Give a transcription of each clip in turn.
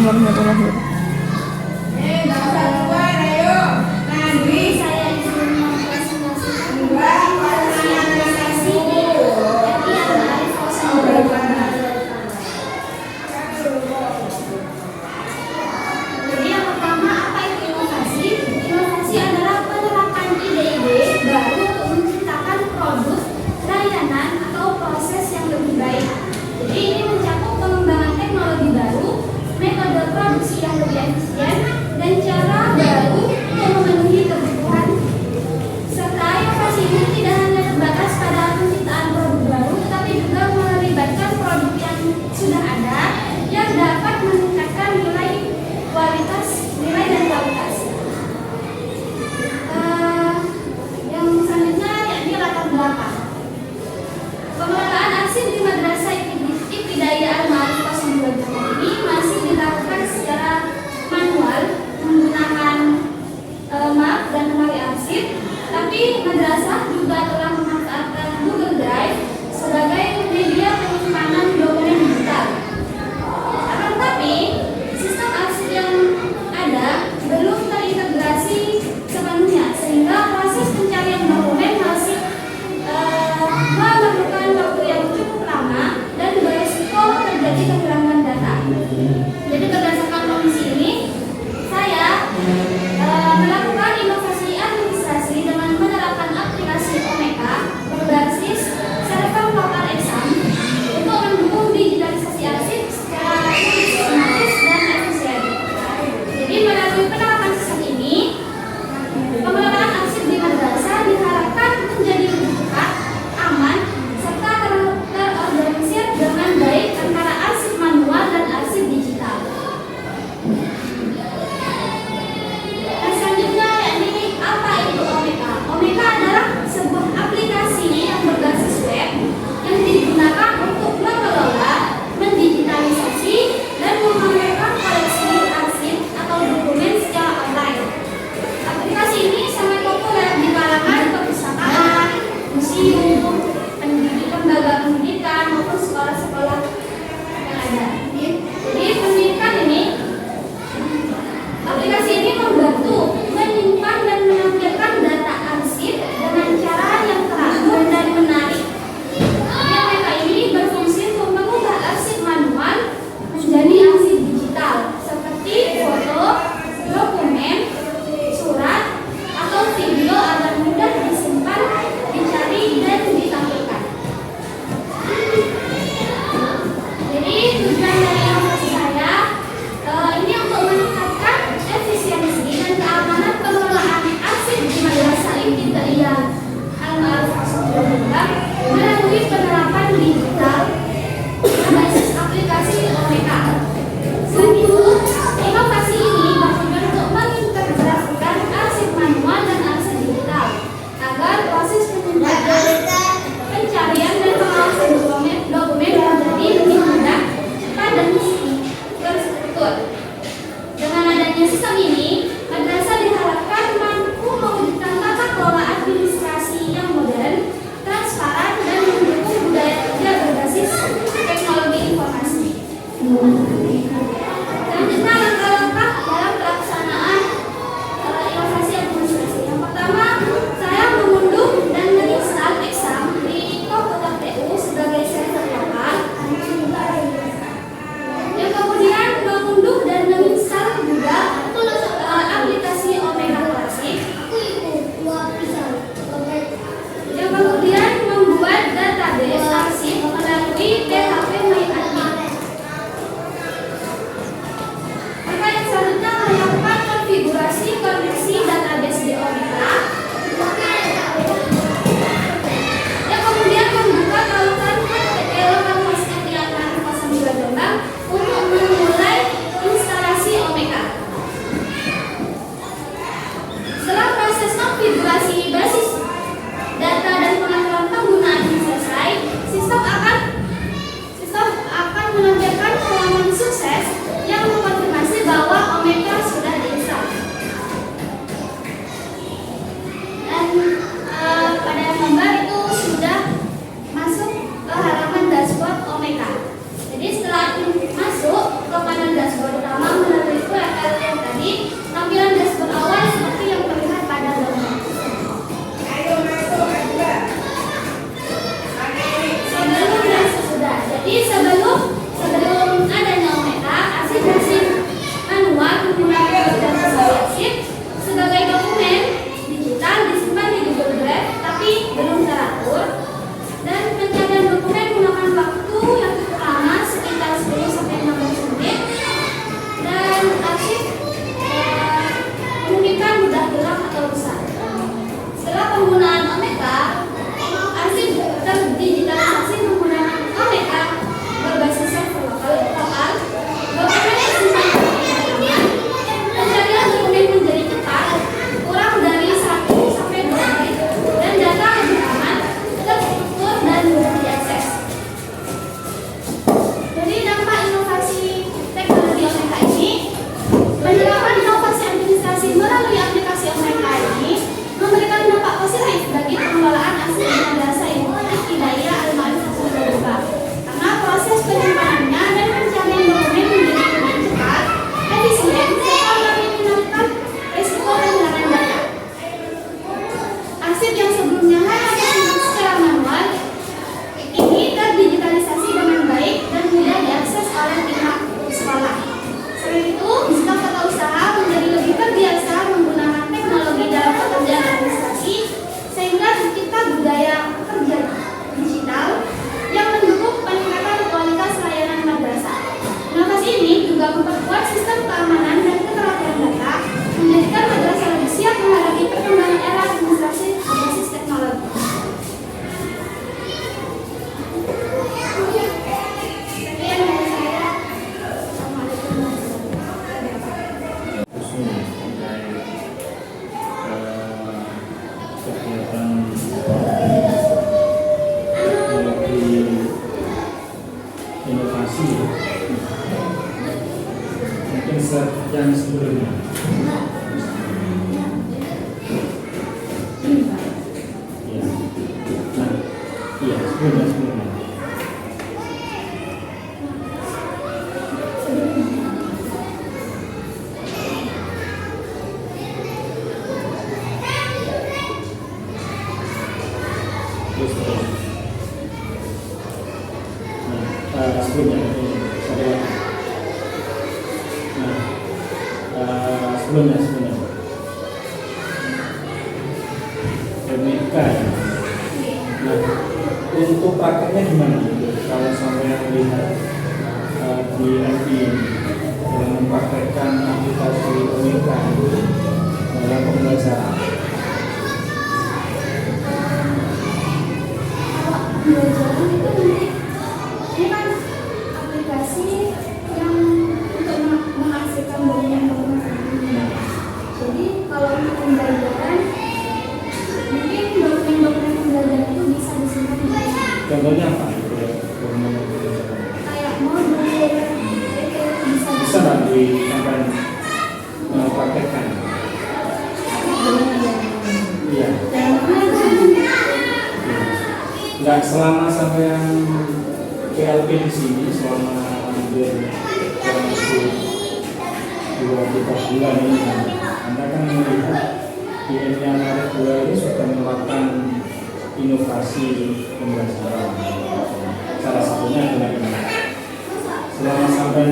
warahmatullahi wabarakatuh. Saya izin mempresentasikan inovasi Jadi yang pertama, apa itu inovasi? Inovasi adalah penerapan ide-ide baru untuk menciptakan produk, layanan, atau proses yang lebih baik. Jadi ini mencakup pengembangan teknologi baru, metode produksi yang lebih efisien, dan cara baru untuk memenuhi kebutuhan. Serta inovasi ini tidak hanya terbatas pada penciptaan produk baru, tetapi juga melibatkan produk yang sudah ada yang dapat meningkatkan nilai dan kualitas. Yang selanjutnya yakni latar belakang. Pengelolaan arsip di Madrasah Ibtidaiyah Al-Ma'arif 02 Jombang ini masih dilakukan secara manual menggunakan map dan lemari arsip, tapi madrasah juga telah memanfaatkan Google Drive sebagai media penyimpanan dokumen digital. Akan tetapi, sistem arsip yang ada belum terintegrasi sepenuhnya, sehingga proses pencarian dokumen masih memerlukan waktu yang cukup lama dan beresiko terjadi kehilangan data. Jadi berdasarkan kondisi ini, saya melakukan inovasi administrasi dengan menerapkan aplikasi Omeka berbasis server lokal exam untuk mendukung digitalisasi arsip secara sistematis dan efisien. Jadi melalui penerapan sistem ini, pengelolaan arsip di madrasah diharapkan menjadi lebih cepat, aman, serta terorganisir dengan baik antara arsip manual dan arsip digital. Selanjutnya yakni apa itu Omeka? Omeka adalah sebuah aplikasi yang berbasis web yang digunakan untuk mengelola, mendigitalisasi, dan memamerkan koleksi arsip atau dokumen secara online. Aplikasi ini sangat populer di kalangan perpustakaan, museum, lembaga pendidikan maupun sekolah-sekolah yang ada. Jadi pendidikan ini, aplikasi ini membantu menyimpan dan menampilkan data arsip dengan cara yang teratur dan menarik. Omeka ini berfungsi untuk mengubah arsip manual menjadi arsip digital seperti foto, dokumen, surat, atau video agar mudah disimpan, dicari, dan ditampilkan. Jadi tujuan dari inovasi saya ini untuk meningkatkan efisiensi dan keamanan pengelolaan arsip di Madrasah Ibtidaiyah Al-Ma'arif 02 Jombang melalui penerapan digital berbasis aplikasi Omeka. Selain itu, inovasi ini bertujuan untuk mengintegrasikan arsip manual dan arsip digital agar proses penyimpanan, pencarian, dan pengawasan dokumen menjadi lebih mudah, cepat, dan terstruktur. Dengan adanya sistem ini, madrasah diharapkan mampu mewujudkan tata kelola administrasi yang modern, transparan, dan mendukung budaya kerja berbasis teknologi informasi. Selanjutnya, langkah-langkah dalam pelaksanaan inovasi administrasi. Yang pertama, saya mengunduh dan menginstal exam di Komputer.TU sebagai server lokal. Yang kemudian mengunduh dan menginstal juga aplikasi Omeka Klasik. Yang kemudian membuat database arsip melalui PHP MyAdmin. Maka yang selanjutnya melakukan konfigurasi koneksi database di Omeka. Yang kemudian membuka tautan HTTP lokal Al-Ma'arif 02 Jombang untuk memulai instalasi Omeka. Setelah proses konfigurasi basis data dan pengaturan penggunaan ini selesai, sistem akan menampilkan halaman sukses yang mengkonfirmasi bahwa Omeka sudah diinstal. Dan pada gambar itu sudah masuk ke halaman dashboard Omeka. Jadi setelah masuk ke panel dashboard utama, sebelumnya. Terus sebelumnya sebelumnya menikah. Nah, untuk prakteknya gimana? Kalau sampai lihat di FB dalam mempraktekkan aplikasi pernikahan dalam pembelajaran. Pembelajaran itu nanti ini kan aplikasi yang untuk menghasilkan banyak dokumen. Jadi kalau untuk pembelajaran mungkin dokumen-dokumen pembelajaran itu bisa disimpan di sini. Contohnya apa? Kayak modul itu bisa nggak disampaikan mempraktekkan? Iya. Nggak selama sampai yang PLP di sini selama hampir kurang lebih 2-3 bulan ini kan, Anda kan melihat di Emilia 2 ini sudah menerapkan inovasi pembelajaran. Salah satunya adalah ini. Selama sampai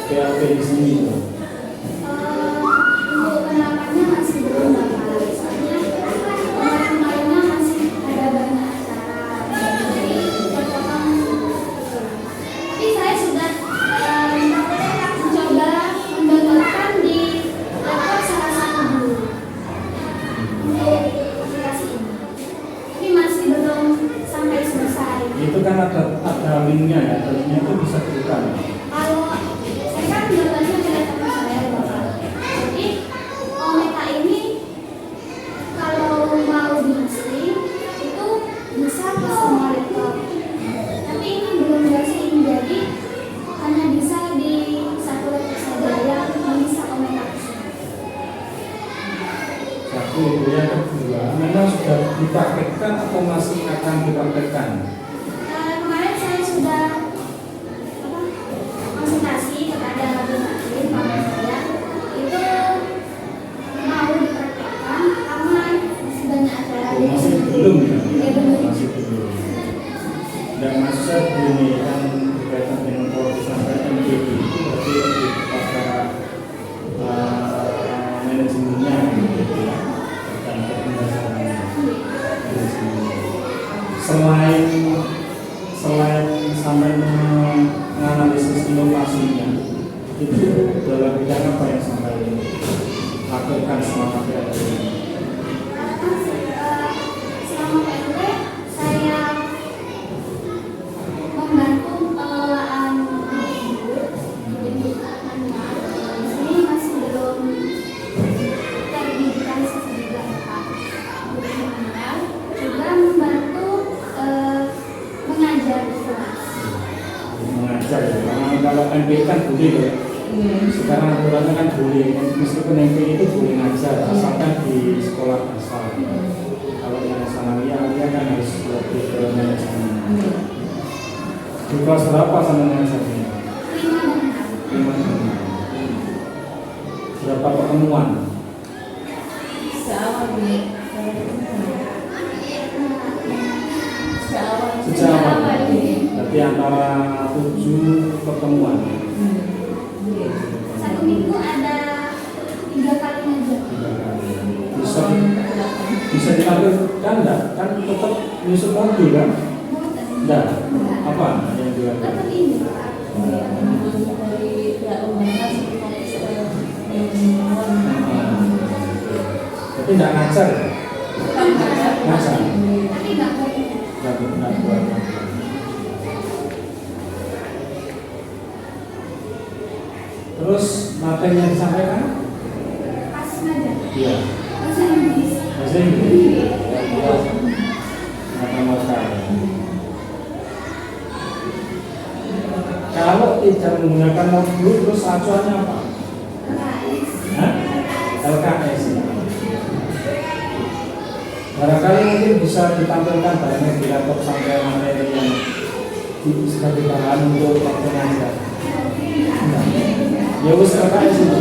PLP di sini itu. untuk penerapannya masih belum dapat. Soalnya kemarin-kemarinnya masih ada banyak acara jadi terpotong. Tapi saya sudah mencoba mendownloadkan di laptop salah satu guru untuk aplikasi ini. Tapi masih belum sampai selesai. Itu kan ada linknya ya, linknya itu bisa dibuka. Kalau saya kan downloadnya ke laptop saya Bapak. Jadi Omeka ini kalau mau di-hosting itu bisa ke semua laptop. Tapi ini belum di-hosting, jadi hanya bisa di satu laptop saja yang bisa Omeka. Satu, yang kedua, memang sudah dipraktekkan atau masih akan dipraktekkan? Kemarin saya sudah konsultasi kepada Bapak Hakim Bapak saya itu mau dipraktekkan karena banyak acara di Masih belum ya? Ya, belum. Masih belum. Dan masa ini kan berkaitan dengan proses sampai MPD itu berarti lebih kepada manajemennya gitu ya, dan pembelajarannya. Selain sampai menganalisis inovasinya, itu dalam bidang apa yang sampai lakukan selama PLP ini? Selama PLP saya membantu pengelolaan buku. Jadi manual. Ini masih belum terdigitalisasi juga Pak. Buku manual juga membantu mengajar kelas. Mengajar ya, karena kalau MP kan boleh ya. Sekarang aturannya kan boleh, meskipun MP itu boleh ngajar asalkan di sekolah asal. Kalau yang sanawiyah kan harus lebih ke manajemen. Di kelas berapa sama mengajarnya? 5 dan 6. Berapa pertemuan? Sejak awal. Berarti antara 7 pertemuan. Satu minggu ada 3 kali ngajar. Bisa diambil kan enggak? Kan tetap nyusun modul kan? Enggak. Apa yang dilakukan? Tetap ini Pak. Tapi enggak ngajar ya? Ngajar. Tapi nggak boleh. Enggak buat. Terus materi yang disampaikan? Pas ngajar. Iya. Bahasa Inggris. Bahasa Inggris. Mata-mata. Kalau tidak menggunakan modul, terus acuannya apa? LKS. Hah? LKS. Barangkali mungkin bisa ditampilkan banyak di laptop sampai materi yang sebagai bahan untuk pengajar. Ya wis KKS itu.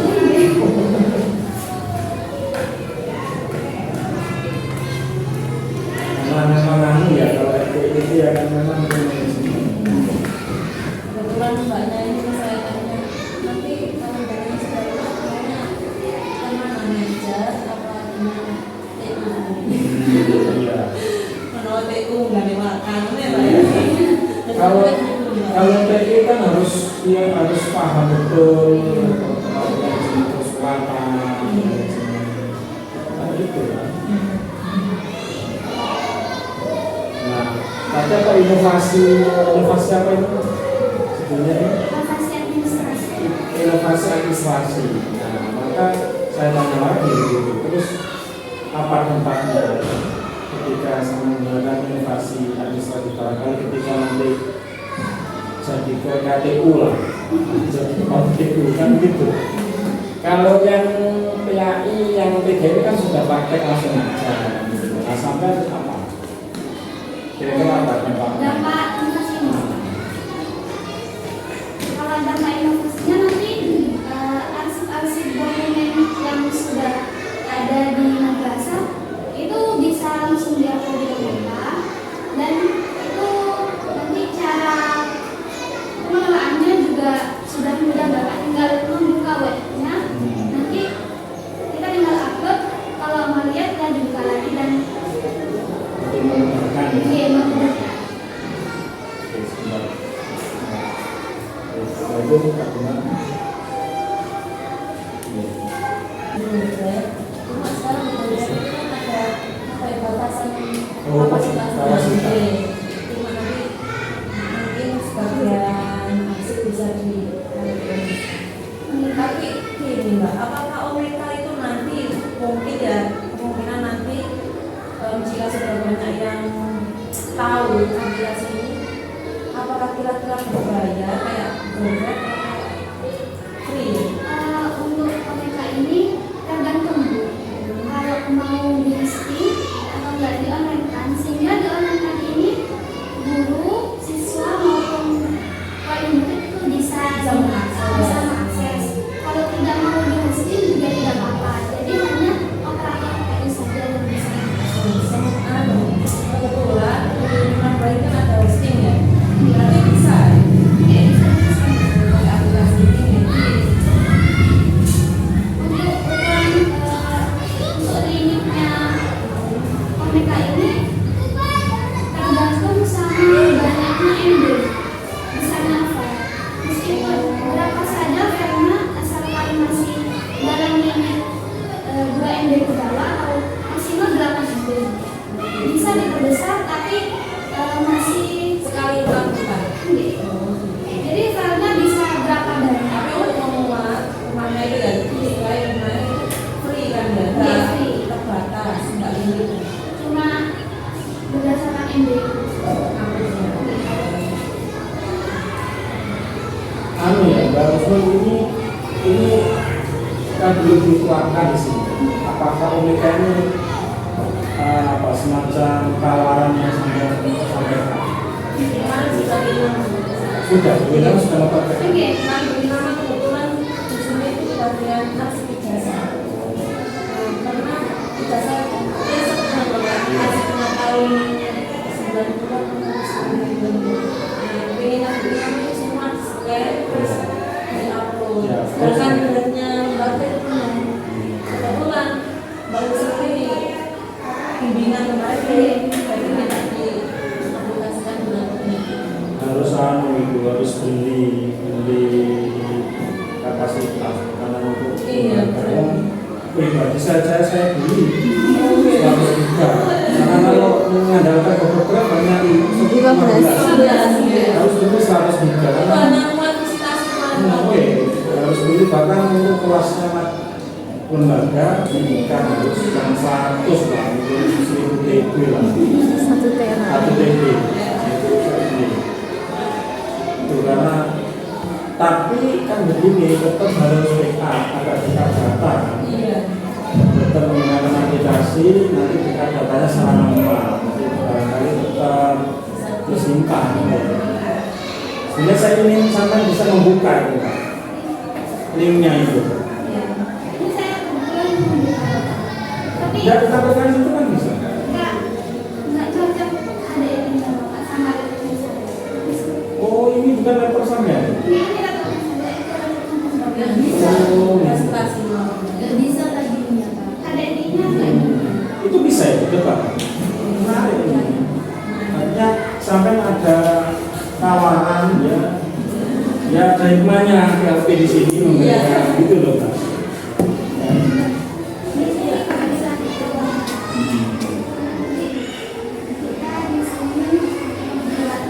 Memang anu ya kalau itu ya kan memang kebetulan mbaknya ini saya tanya nanti kalau mbaknya sudah maunya kemana manajer apa gimana iya. menurut TU nggak dimakan ya mbak ya. Kalau TI kan harus paham betul selatan itu kan. Nah, ada apa inovasi apa itu sebenarnya ini? Inovasi administrasi. Inovasi administrasi. Nah, maka saya tanya lagi terus apa dampaknya ketika saya menggunakan inovasi administrasi barangkali ketika nanti jadi ke KTU lah, jadi KTU kan gitu. Kalau yang PAI, yang PGRI kan sudah pakai langsung aja. Nah, sampai apa? Kira-kira apa dampaknya? Dampak inovasi ini. Kalau dampak inovasinya nanti arsip-arsip dokumen yang sudah ada di madrasah itu bisa langsung diupload di mereka, dan itu nanti cara pengelolaannya juga sudah mudah, Bapak tinggal membuka webnya, nanti kita tinggal upload, kalau mau lihat ya dibuka lagi dan Memudahkan ya. iya memudahkan. Oke, sebentar. Setelah itu kita gunakan. Cuma sekarang di Indonesia itu kan ada apa ya, batasan Oh, kapasitas kapasitas. cuma nanti mungkin sebagian masih bisa di tapi gini mbak, apakah OMK itu nanti mungkin ya kemungkinan nanti jika sudah banyak yang tahu aplikasi ini, apakah kira-kira berbayar kayak Gojek atau free? Untuk OMK ini tergantung Bu. Kalau mau di listing atau nggak di online kan, sehingga di online kan ini guru, siswa maupun wali murid itu bisa mengakses. Kalau tidak mau di listing juga tidak apa-apa. Jadi hanya operator PPI saja yang bisa mengakses. Kebetulan di Surabaya kan ada hosting ya, berarti bisa Ya, bisa pakai aplikasi ini. untuk ukuran untuk limitnya OMK ini tergantung sama banyaknya MB besarnya file. Meskipun berapa saja filenya asalkan masih dalam limit 2 MB ke bawah atau maksimal 8 MB bisa diperbesar, tapi masih Sekali melakukan. gitu. Jadi filenya bisa berapa banyak. Tapi untuk rumahnya itu ya, selain rumahnya itu free kan ya, Iya, free. terbatas, nggak limit. Cuma berdasarkan MB. Anu ya, Mbak Rusman ini kan belum dikeluarkan di sini. Apakah OMK ini apa semacam tawaran yang sampaikan? Gimana sudah bilang? Sudah, bilang sudah melakukan. Oke. Di mana kebetulan di sini itu bagian arsip ijazah. Karena ijazah dia sedang arsipnya tahun 90-an keinginan itu semua scan terus diupload. Ya, Sedangkan beratnya bapak itu belum. Kebetulan baru sekali bimbingan kemarin jadi minta diaplikasikan bulan ini. Harus harus beli kapasitas karena untuk Iya, saya pribadi saja saya beli 100 giga karena kalau mengandalkan program banyak 15 harus beli 100 giga karena Karena kuantitas kemarin. harus beli bahkan untuk kelasnya lembaga ini kan harus yang 100 lah itu 1000 TB lah 1 TB itu karena tapi kan begini tetap harus backup ada backup data Iya. tetap menggunakan anti data verifikasi nanti jika datanya salah manual barangkali tetap disimpan gitu. Sehingga saya ingin sampai bisa membuka itu Pak, linknya itu. Ini saya kebetulan membuka. Tapi Ya kita berikan itu kan bisa. nggak cocok ada ini Bapak sama dengan saya. Oh ini bukan laptop sampai. Ini laptop saya Nggak bisa. Oh. Registrasi mau. nggak bisa tadinya Pak. Ada ininya nggak ini? Itu bisa ya Pak. Menarik ini. Artinya sampai ada tawaran ya ada hikmahnya PLP di sini memberikan gitu loh Pak. Ya. Ini kalau bisa dicoba. Kita di sini membuat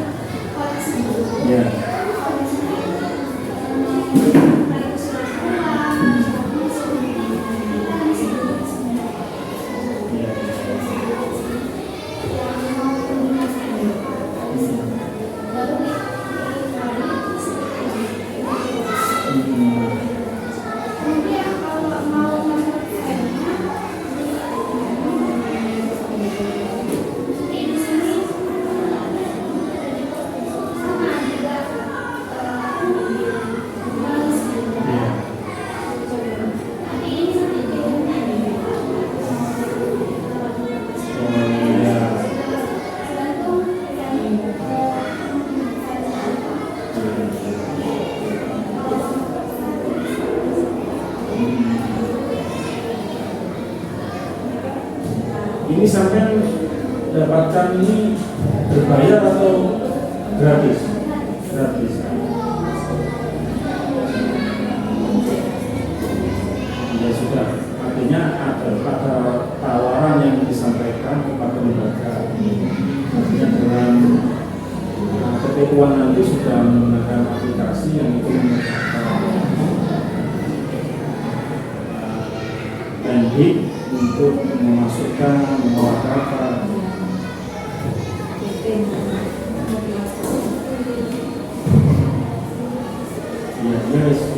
koleksi. Ya. Ini sampai dapatkan ini berbayar atau gratis? Gratis. Ya sudah, artinya ada tawaran yang disampaikan kepada lembaga. Artinya dengan PT Uang nanti sudah menggunakan aplikasi yang itu teknik untuk memasukkan mengeluarkan. Ya, yes.